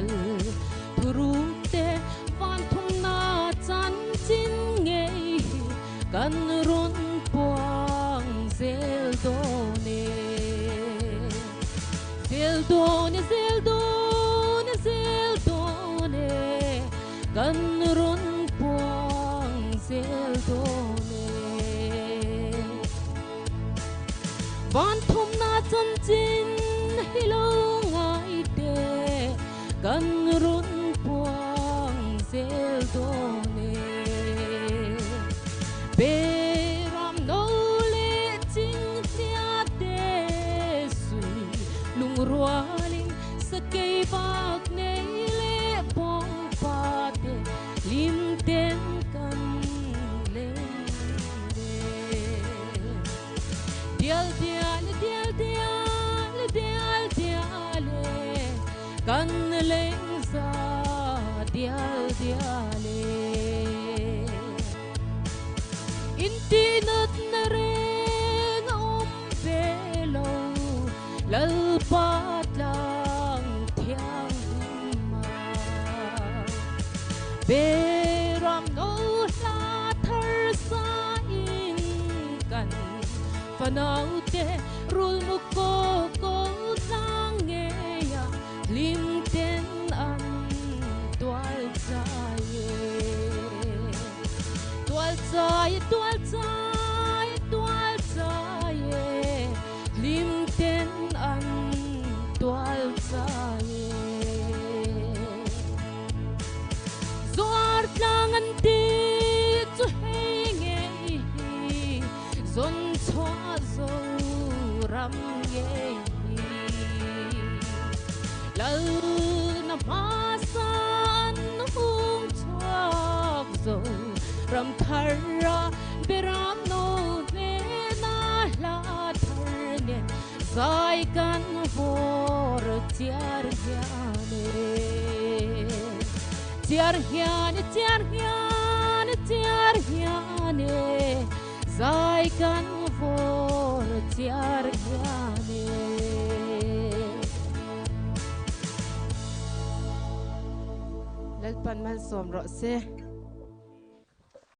lal thuru te van thum na chan chin nge kan ron puang zel do ne zel do ne zel do ne zel do ne kan ron puang zel do ne van thum na chan chin hilo ngai te kan ron puang zel do ne beram no le ching tia te sui lung rualing sa kay bak nei le pong pa te lim ten kan le dial dial dial dial dial dial kan leng sa dial dial inti nat na rin velo lalpat lang tiang ma beram no la thar sa in kan fanau te rul mu ko sang nge ya lim ten an tual chaye tual chaye tual chaye tual chaye lim ten an tual chaye zuar lang an ti chu henge zon chwa zo ram nge lal na masan hung chok zo ram thara beram no ne na la thar ne zai kan vor tiar hyane tiar hyane tiar hyane tiar hyane zai kan vor tiar hyane lalpan man som ro se